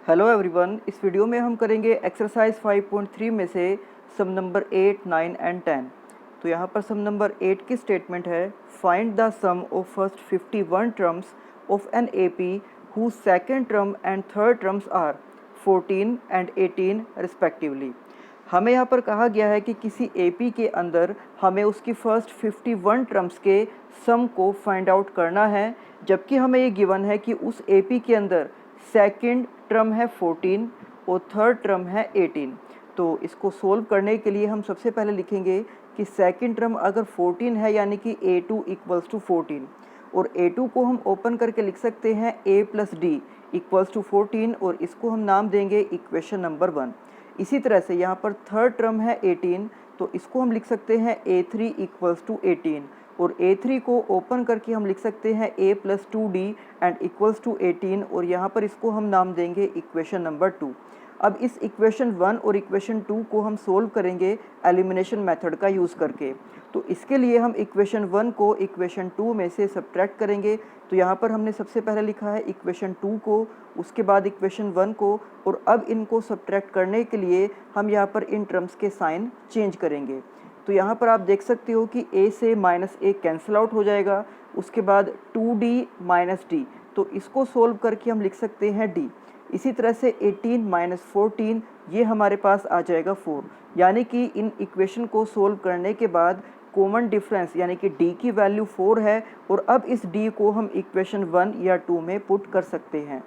Hello everyone, इस video में हम करेंगे एक्सरसाइज 5.3 में से सम नंबर 8, 9 एंड 10। तो यहाँ पर सम नंबर 8 की स्टेटमेंट है, find the sum of first 51 terms of an AP whose second term and third terms are 14 and 18 respectively. हमें यहाँ पर कहा गया है कि किसी एपी के अंदर हमें उसकी फर्स्ट 51 टर्म्स के सम को फाइंड आउट करना है, जबकि हमें ये गिवन है कि उस एपी के अंदर सेकंड टर्म है 14 और थर्ड टर्म है 18। तो इसको सोल्व करने के लिए हम सबसे पहले लिखेंगे कि सेकंड टर्म अगर 14 है यानी कि a2 इक्वल्स टू 14, और a2 को हम ओपन करके लिख सकते हैं a plus d equals to 14, और इसको हम नाम देंगे इक्वेशन नंबर 1। इसी तरह से यहाँ पर थर्ड टर्म है 18, तो इसको हम लिख सकते हैं a3 इक्वल्स टू 18, और a3 को ओपन करके हम लिख सकते हैं a plus 2d and equals to 18, और यहाँ पर इसको हम नाम देंगे इक्वेशन नंबर 2। अब इस इक्वेशन 1 और इक्वेशन 2 को हम सोल्व करेंगे एलिमिनेशन मेथड का यूज़ करके। तो इसके लिए हम इक्वेशन 1 को इक्वेशन 2 में से सब्ट्रैक्ट करेंगे। तो यहाँ पर हमने सबसे पहले लिखा है इक्वेशन 2 को, उसके बाद इक्वेशन 1 को, और अब इनको सब्ट्रैक्ट करने के लिए हम यहाँ पर इन टर्म्स के साइन चेंज करेंगे। तो यहाँ पर आप देख सकते हो कि a से -a कैंसिल आउट हो जाएगा, उसके बाद 2d माइनस डी, तो इसको सोल्व करके हम लिख सकते हैं d। इसी तरह से 18 माइनस 14 ये हमारे पास आ जाएगा 4, यानी कि इन इक्वेशन को सोल्व करने के बाद कॉमन डिफरेंस यानी कि d की वैल्यू 4 है, और अब इस d को हम इक्वेशन 1 या 2 में पुट कर सकते हैं।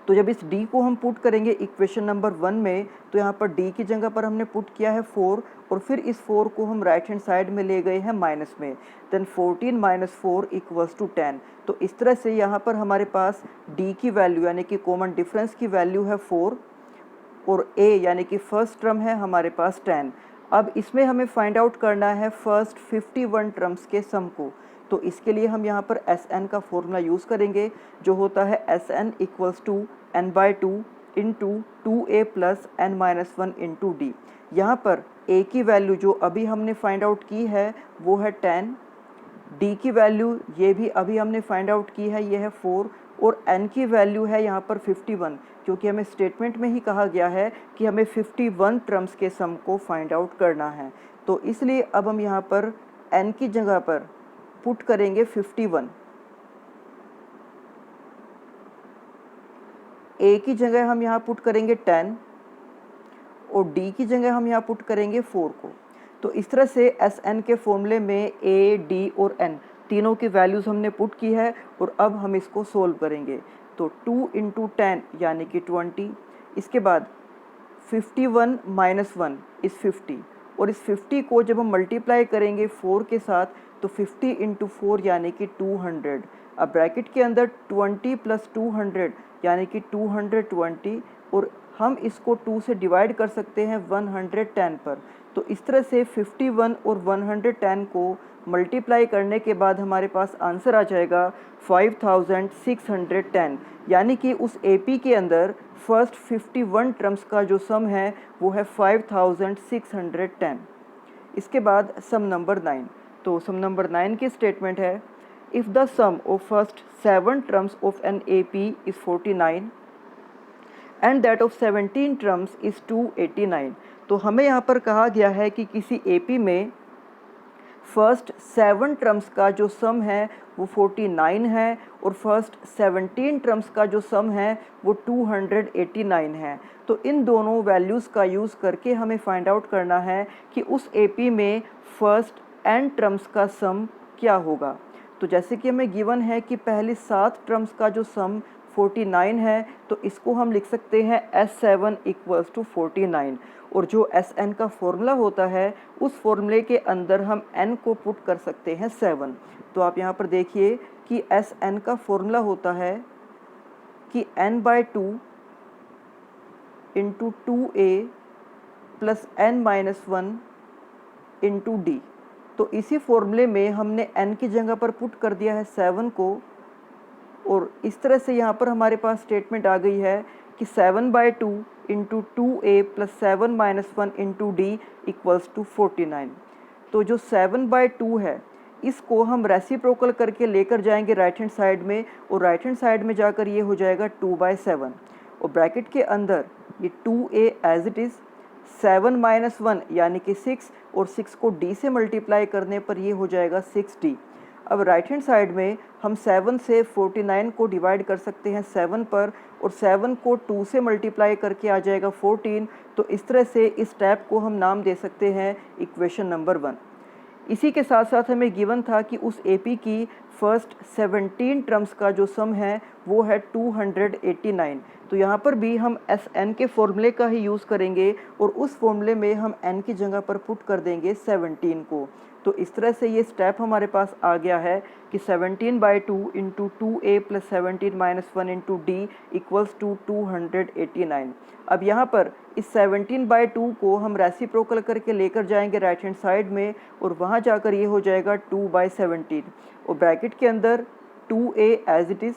तो जब इस d को हम पुट करेंगे इक्वेशन नंबर 1 में, तो यहाँ पर d की जगह पर हमने पुट किया है 4, और फिर इस 4 को हम राइट हैंड साइड में ले गए हैं माइनस में। Then 14 minus 4 equals to 10। तो इस तरह से यहाँ पर हमारे पास d की वैल्यू यानी कि कॉमन डिफरेंस की वैल्यू है 4, और a यानी कि फर्स्ट टर्म है हमारे पास 10। अब इसमें हमें फाइंड आउट करना है फर्स्ट 51 टर्म्स के सम को। तो इसके लिए हम यहाँ पर Sn का फॉर्मूला यूज़ करेंगे, जो होता है Sn equals to n/2 into 2a plus n-1 into d. यहाँ पर a की वैल्यू जो अभी हमने फाइंड आउट की है वो है 10, d की वैल्यू ये भी अभी हमने फाइंड आउट की है, ये है 4, और n की वैल्यू है यहाँ पर 51, क्योंकि हमें स्टेटमेंट में ही कहा गया है कि हमें 51 टर्म्स के सम को फाइंड आउट करना है। तो इसलिए अब हम यहाँ पर n की जगह पर पुट करेंगे 51, a की जगह हम यहाँ पुट करेंगे 10, और d की जगह हम यहाँ पुट करेंगे 4 को। तो इस तरह से Sn के फॉर्मूले में a, d और n तीनों की वैल्यूज़ हमने पुट की है, और अब हम इसको सोल्व करेंगे। तो 2 इंटू 10 यानी कि 20, इसके बाद 51 माइनस 1 इज़ 50, और इस 50 को जब हम मल्टीप्लाई करेंगे 4 के साथ, तो 50 इंटू 4 यानी कि 200। अब ब्रैकेट के अंदर 20 प्लस 200 यानी कि 220, और हम इसको 2 से डिवाइड कर सकते हैं 110 पर। तो इस तरह से 51 और 110 को मल्टीप्लाई करने के बाद हमारे पास आंसर आ जाएगा 5610, यानी कि उस एपी के अंदर फर्स्ट 51 टर्म्स का जो सम है वो है 5610। इसके बाद सम नंबर 9। तो सम नंबर 9 की स्टेटमेंट है, if the sum of first 7 terms of an AP is 49 and that of 17 terms is 289। तो हमें यहाँ पर कहा गया है कि किसी एपी में फर्स्ट 7 टर्म्स का जो सम है वो 49 है, और फर्स्ट 17 टर्म्स का जो सम है वो 289 है। तो इन दोनों वैल्यूज़ का यूज़ करके हमें फाइंड आउट करना है कि उस एपी में फर्स्ट n टर्म्स का सम क्या होगा। तो जैसे कि हमें गिवन है कि पहले 7 टर्म्स का जो सम 49 है, तो इसको हम लिख सकते हैं S7 इक्वल्स टू 49, और जो Sn का फॉर्मूला होता है उस फॉर्मूले के अंदर हम n को पुट कर सकते हैं 7। तो आप यहाँ पर देखिए कि Sn का फॉर्मूला होता है कि n/2 into 2a plus n-1 into D. तो इसी फॉर्मूले में हमने n की जगह पर पुट कर दिया है 7 को, और इस तरह से यहाँ पर हमारे पास स्टेटमेंट आ गई है कि 7/2 into 2a plus 7-1 into d equals to 49। तो जो 7/2 है इसको हम रेसिप्रोकल करके लेकर जाएंगे राइट हैंड साइड में, और राइट हैंड साइड में जाकर ये हो जाएगा 2/7, और ब्रैकेट के अंदर ये 2a as it is, 7 minus 1 यानी कि 6, और 6 को d से मल्टीप्लाई करने पर ये हो जाएगा 6d। अब राइट हैंड साइड में हम 7 से 49 को डिवाइड कर सकते हैं 7 पर, और 7 को 2 से मल्टीप्लाई करके आ जाएगा 14। तो इस तरह से इस स्टेप को हम नाम दे सकते हैं इक्वेशन नंबर 1। इसी के साथ साथ हमें गिवन था कि उस एपी की फर्स्ट 17 टर्म्स का जो सम है वो है 289। तो यहाँ पर भी हम एस एन के फॉर्मूले का ही यूज़ करेंगे और उस फॉर्मूले में हम एन की जगह पर पुट कर देंगे 17 को। तो इस तरह से ये स्टेप हमारे पास आ गया है कि 17/2 into 2a plus 17 minus 1 into d equals to 289। अब यहाँ पर इस 17/2 को हम रेसिप्रोकल करके लेकर जाएंगे राइट हैंड साइड में, और वहाँ जाकर ये हो जाएगा 2/17, और ब्रैकेट के अंदर 2a as it is,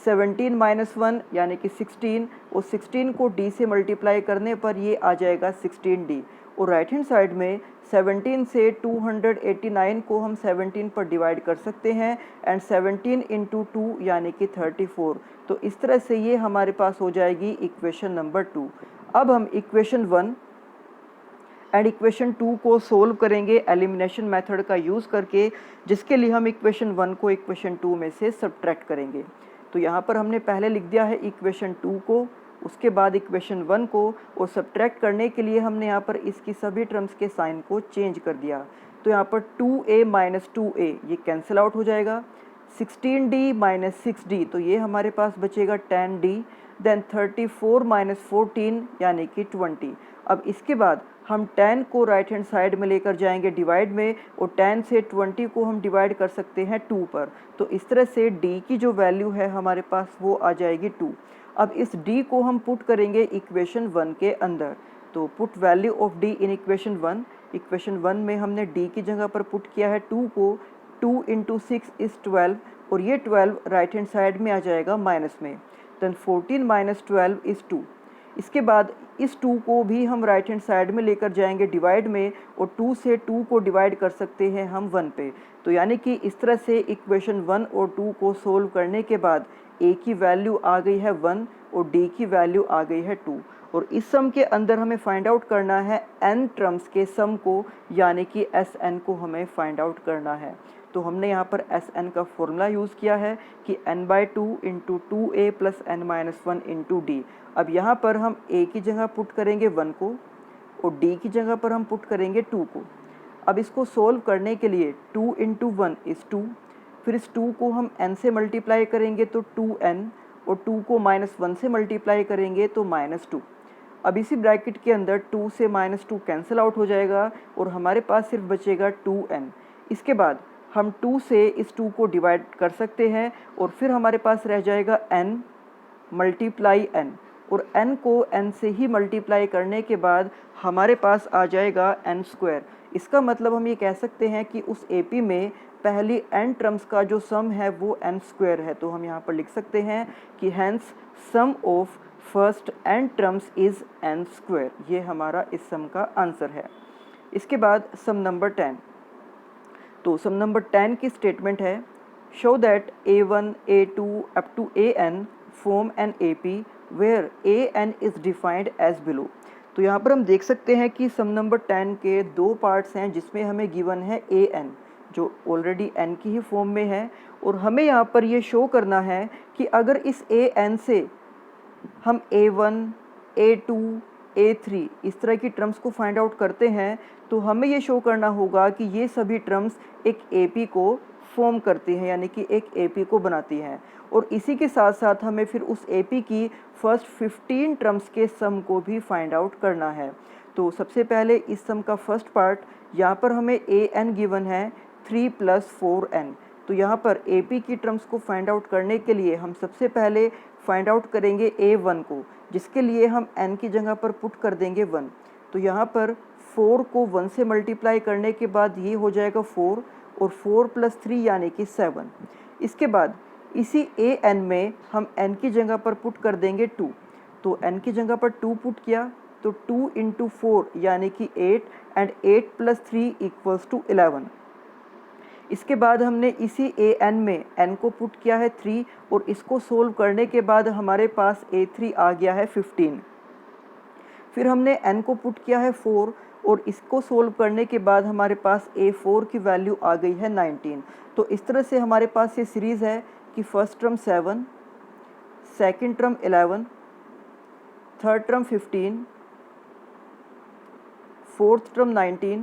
17 minus 1 यानी कि 16, और 16 को d से मल्टीप्लाई करने पर ये आ जाएगा 16d। और राइट हैंड साइड में 17 से 289 को हम 17 पर डिवाइड कर सकते हैं, एंड 17 इंटू 2 यानी कि 34। तो इस तरह से ये हमारे पास हो जाएगी इक्वेशन नंबर 2। अब हम इक्वेशन 1 एंड इक्वेशन 2 को सोल्व करेंगे एलिमिनेशन मेथड का यूज़ करके, जिसके लिए हम इक्वेशन 1 को इक्वेशन 2 में से सब्ट्रैक्ट करेंगे। तो यहाँ पर हमने पहले लिख दिया है इक्वेशन 2 को, उसके बाद इक्वेशन 1 को, और सब्ट्रैक्ट करने के लिए हमने यहाँ पर इसकी सभी टर्म्स के साइन को चेंज कर दिया। तो यहाँ पर 2a माइनस 2a ये कैंसिल आउट हो जाएगा, 16d माइनस 6d तो ये हमारे पास बचेगा 10d, देन 34 माइनस 14 यानी कि 20। अब इसके बाद हम 10 को राइट हैंड साइड में लेकर जाएंगे डिवाइड में, और 10 से 20 को हम डिवाइड कर सकते हैं 2 पर। तो इस तरह से d की जो वैल्यू है हमारे पास वो आ जाएगी 2। अब इस d को हम पुट करेंगे इक्वेशन 1 के अंदर। तो put value of d in equation 1। Equation 1 में हमने d की जगह पर पुट किया है 2 को, 2 इंटू 6 इज़ 12, और ये 12 राइट हैंड साइड में आ जाएगा माइनस में, देन 14 माइनस 12 इज़ 2। इसके बाद इस 2 को भी हम राइट हैंड साइड में लेकर जाएंगे डिवाइड में, और 2 से 2 को डिवाइड कर सकते हैं हम 1 पे। तो यानी कि इस तरह से इक्वेशन 1 और 2 को सोल्व करने के बाद a की वैल्यू आ गई है 1 और d की वैल्यू आ गई है 2, और इस सम के अंदर हमें फाइंड आउट करना है n टर्म्स के सम को, यानी कि Sn को हमें फाइंड आउट करना है। तो हमने यहाँ पर Sn का फॉर्मूला यूज़ किया है कि n/2 into 2a plus n minus 1 into D. अब यहाँ पर हम a की जगह पुट करेंगे 1 को, और d की जगह पर हम पुट करेंगे 2 को। अब इसको सोल्व करने के लिए 2 इंटू 1 इज़ 2, फिर इस 2 को हम n से मल्टीप्लाई करेंगे तो 2n, और 2 को माइनस 1 से मल्टीप्लाई करेंगे तो माइनस 2। अब इसी ब्रैकेट के अंदर 2 से माइनस 2 कैंसिल आउट हो जाएगा, और हमारे पास सिर्फ बचेगा 2n। इसके बाद हम 2 से इस 2 को डिवाइड कर सकते हैं, और फिर हमारे पास रह जाएगा n मल्टीप्लाई n, और n को n से ही मल्टीप्लाई करने के बाद हमारे पास आ जाएगा n स्क्वायर। इसका मतलब हम ये कह सकते हैं कि उस AP में पहली n टर्म्स का जो सम है वो n स्क्वायर है। तो हम यहाँ पर लिख सकते हैं कि hence sum of first n terms is n square. ये हमारा इस सम का आंसर है। इसके बाद सम नंबर 10। तो सम नंबर 10 की स्टेटमेंट है, show that a1 a2 up to an form an AP where an is defined as below. तो यहाँ पर हम देख सकते हैं कि सम नंबर 10 के दो पार्ट्स हैं, जिसमें हमें गिवन है an जो ऑलरेडी n की ही फॉर्म में है, और हमें यहाँ पर ये शो करना है कि अगर इस an से हम a1 a2 a3 इस तरह की टर्म्स को फाइंड आउट करते हैं, तो हमें ये शो करना होगा कि ये सभी टर्म्स एक AP को फॉर्म करती हैं, यानी कि एक AP को बनाती हैं। और इसी के साथ साथ हमें फिर उस AP की फर्स्ट 15 टर्म्स के सम को भी फाइंड आउट करना है। तो सबसे पहले इस सम का फर्स्ट पार्ट, यहाँ पर हमें an गिवन है 3 + 4n। तो यहाँ पर AP की टर्म्स को फाइंड आउट करने के लिए हम सबसे पहले फाइंड आउट करेंगे a1 को, जिसके लिए हम n की जगह पर पुट कर देंगे 1। तो यहाँ पर 4 को 1 से मल्टीप्लाई करने के बाद ये हो जाएगा 4, और 4 + 3 यानी कि 7। इसके बाद इसी an में हम n की जगह पर पुट कर देंगे 2। तो n की जगह पर 2 पुट किया तो 2 इंटू 4 यानी कि 8, एंड 8 + 3 = 11। इसके बाद हमने इसी ए एन में एन को पुट किया है 3 और इसको सोल्व करने के बाद हमारे पास A3 आ गया है 15। फिर हमने एन को पुट किया है 4 और इसको सोल्व करने के बाद हमारे पास A4 की वैल्यू आ गई है 19। तो इस तरह से हमारे पास ये सीरीज़ है कि first term 7, second term 11, third term 15, fourth term 19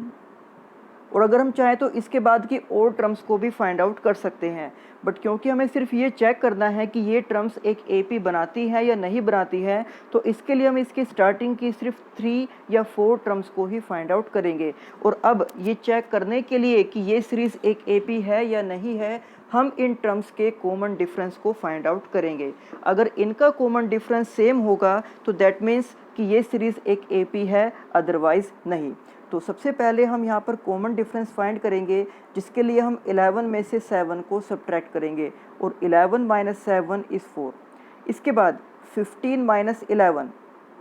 और अगर हम चाहें तो इसके बाद की और टर्म्स को भी फाइंड आउट कर सकते हैं। बट क्योंकि हमें सिर्फ ये चेक करना है कि ये टर्म्स एक AP बनाती है या नहीं बनाती है, तो इसके लिए हम इसकी स्टार्टिंग की सिर्फ 3 या 4 टर्म्स को ही फाइंड आउट करेंगे। और अब ये चेक करने के लिए कि ये सीरीज़ एक AP है या नहीं है, हम इन टर्म्स के कॉमन डिफरेंस को फाइंड आउट करेंगे। अगर इनका कॉमन डिफरेंस सेम होगा तो दैट मीन्स कि ये सीरीज़ एक AP है, अदरवाइज़ नहीं। तो सबसे पहले हम यहाँ पर कॉमन डिफरेंस फाइंड करेंगे, जिसके लिए हम 11 में से 7 को सब्ट्रैक्ट करेंगे और 11 - 7 इज़ 4। इसके बाद 15 - 11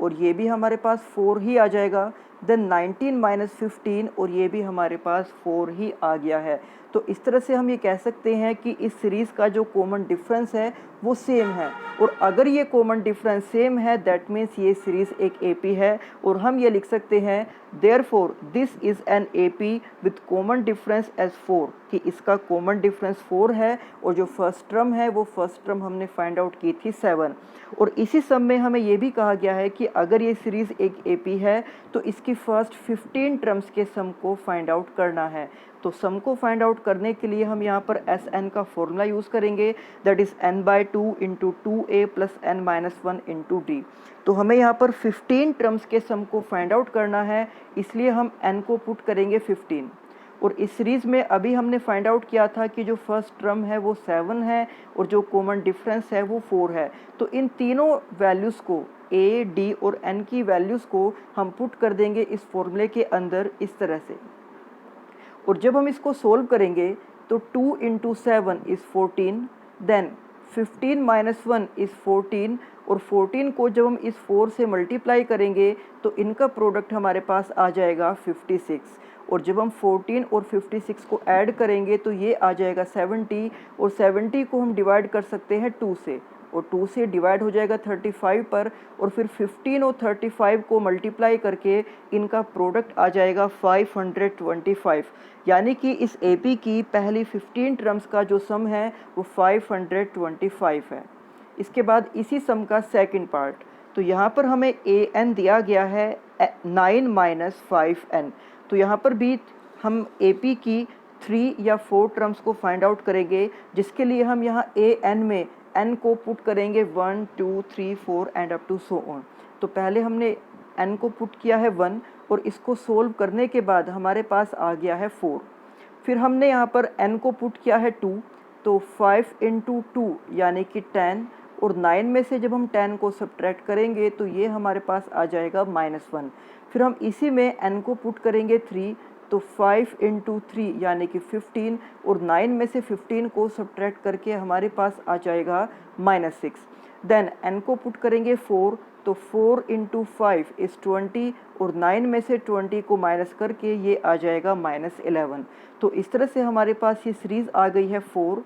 और ये भी हमारे पास 4 ही आ जाएगा। देन 19 - 15 और ये भी हमारे पास 4 ही आ गया है। तो इस तरह से हम ये कह सकते हैं कि इस सीरीज़ का जो कॉमन डिफरेंस है वो सेम है। और अगर ये कॉमन डिफरेंस सेम है दैट मीन्स ये सीरीज़ एक AP है और हम ये लिख सकते हैं therefore this is an AP with common difference as 4, कि इसका कॉमन डिफरेंस 4 है और जो फर्स्ट टर्म है वो फर्स्ट टर्म हमने फाइंड आउट की थी 7। और इसी सम में हमें ये भी कहा गया है कि अगर ये सीरीज़ एक AP है तो इसकी फर्स्ट 15 टर्म्स के सम को फाइंड आउट करना है। तो सम को फाइंड आउट करने के लिए हम यहाँ पर SN का फॉर्मूला यूज़ करेंगे, that is n/2 × 2a + n-1 × d। तो हमें यहाँ पर 15 टर्म्स के सम को फाइंड आउट करना है, इसलिए हम n को पुट करेंगे 15। और इस सीरीज़ में अभी हमने फाइंड आउट किया था कि जो फर्स्ट टर्म है वो 7 है और जो कॉमन डिफरेंस है वो 4 है। तो इन तीनों वैल्यूज़ को A, D और N की वैल्यूज़ को हम पुट कर देंगे इस फॉर्मूले के अंदर इस तरह से। और जब हम इसको सोल्व करेंगे तो 2 × 7 इज़ 14, देन 15 - 1 इज़ 14 और 14 को जब हम इस 4 से मल्टीप्लाई करेंगे तो इनका प्रोडक्ट हमारे पास आ जाएगा 56। और जब हम 14 और 56 को ऐड करेंगे तो ये आ जाएगा 70 और 70 को हम डिवाइड कर सकते हैं 2 से और 2 से डिवाइड हो जाएगा 35 पर और फिर 15 और 35 को मल्टीप्लाई करके इनका प्रोडक्ट आ जाएगा 525। यानी कि इस AP की पहली 15 टर्म्स का जो सम है वो 525 है। इसके बाद इसी सम का सेकंड पार्ट, तो यहाँ पर हमें AN दिया गया है 9 - 5N। तो यहाँ पर भी हम AP की 3 या 4 टर्म्स को फाइंड आउट करेंगे, जिसके लिए हम यहाँ AN में n को पुट करेंगे 1 2 3 4 and up to so on. तो पहले हमने n को पुट किया है 1 और इसको सोल्व करने के बाद हमारे पास आ गया है 4। फिर हमने यहाँ पर n को पुट किया है 2, तो 5 × 2 यानी कि 10 और 9 में से जब हम 10 को सब्ट्रैक्ट करेंगे तो ये हमारे पास आ जाएगा -1। फिर हम इसी में n को पुट करेंगे 3, तो 5 × 3 यानी कि 15 और 9 में से 15 को सब्ट्रैक्ट करके हमारे पास आ जाएगा -6। देन n को पुट करेंगे 4, तो 4 × 5 इज़ 20 और 9 में से 20 को माइनस करके ये आ जाएगा -11। तो इस तरह से हमारे पास ये सीरीज़ आ गई है 4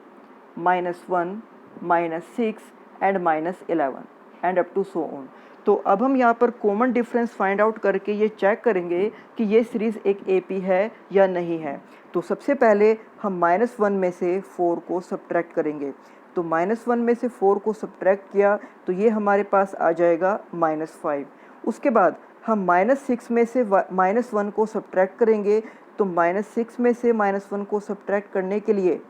-1 -6 and -11 and up to so on. तो अब हम यहाँ पर कॉमन डिफरेंस फाइंड आउट करके ये चेक करेंगे कि ये सीरीज़ एक AP है या नहीं है। तो सबसे पहले हम -1 में से 4 को सब्ट्रैक्ट करेंगे। तो -1 में से 4 को सब्ट्रैक्ट किया तो ये हमारे पास आ जाएगा -5। उसके बाद हम -6 में से -1 को सब्ट्रैक्ट करेंगे। तो -6 में से -1 को सब्ट्रैक्ट करने के लिए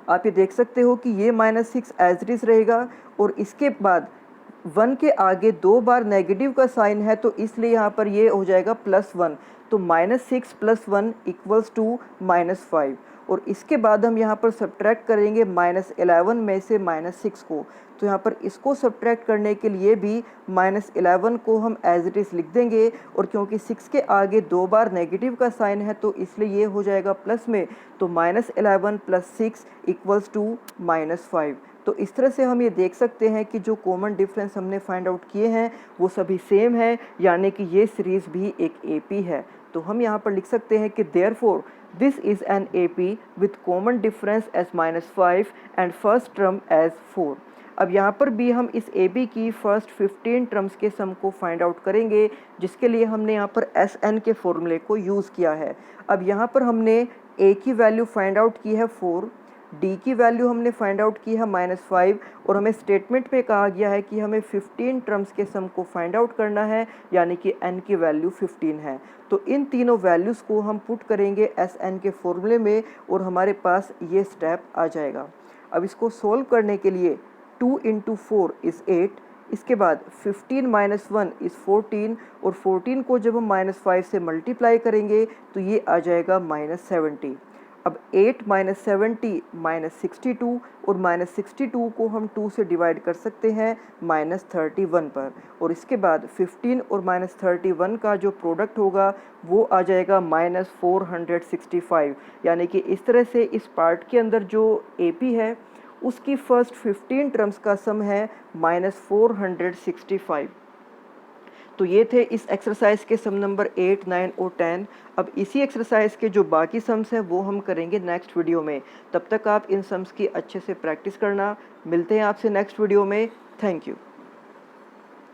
आप ये देख सकते हो कि ये -6 एज इट इज़ रहेगा और इसके बाद 1 के आगे 2 बार नेगेटिव का साइन है तो इसलिए यहाँ पर ये हो जाएगा +1। तो -6 + 1 = -5 और इसके बाद हम यहाँ पर सब्ट्रैक्ट करेंगे -11 में से -6 को। तो यहाँ पर इसको सब्ट्रैक्ट करने के लिए भी -11 को हम एज इट इज़ लिख देंगे और क्योंकि 6 के आगे 2 बार नेगेटिव का साइन है तो इसलिए ये हो जाएगा प्लस में। तो -11 + 6 = -5। तो इस तरह से हम ये देख सकते हैं कि जो कॉमन डिफरेंस हमने फाइंड आउट किए हैं वो सभी सेम है, यानी कि ये सीरीज़ भी एक AP है। तो तो हम यहाँ पर लिख सकते हैं कि therefore this is an AP with common difference as -5 and first term as 4। अब यहाँ पर भी हम इस AB की फर्स्ट 15 टर्म्स के सम को फाइंड आउट करेंगे, जिसके लिए हमने यहाँ पर SN के फॉर्मूले को यूज़ किया है। अब यहाँ पर हमने A की वैल्यू फाइंड आउट की है 4, D की वैल्यू हमने फाइंड आउट की है -5 और हमें स्टेटमेंट पे कहा गया है कि हमें 15 टर्म्स के सम को फाइंड आउट करना है, यानी कि N की वैल्यू 15 है। तो इन तीनों वैल्यूज़ को हम पुट करेंगे SN के फॉर्मूले में और हमारे पास ये स्टेप आ जाएगा। अब इसको सोल्व करने के लिए 2 × 4 इज़ 8, इसके बाद 15 - 1 इज़ 14 और 14 को जब हम -5 से मल्टीप्लाई करेंगे तो ये आ जाएगा -70। अब 8 - 70 -62 और -62 को हम 2 से डिवाइड कर सकते हैं -31 पर, और इसके बाद 15 और -31 का जो प्रोडक्ट होगा वो आ जाएगा -465। यानी कि इस तरह से इस पार्ट के अंदर जो AP है उसकी फर्स्ट 15 टर्म्स का सम है -465। तो ये थे इस एक्सरसाइज के सम नंबर 8, 9 और 10। अब इसी एक्सरसाइज के जो बाकी सम्स हैं वो हम करेंगे नेक्स्ट वीडियो में। तब तक आप इन सम्स की अच्छे से प्रैक्टिस करना। मिलते हैं आपसे नेक्स्ट वीडियो में। Thank you.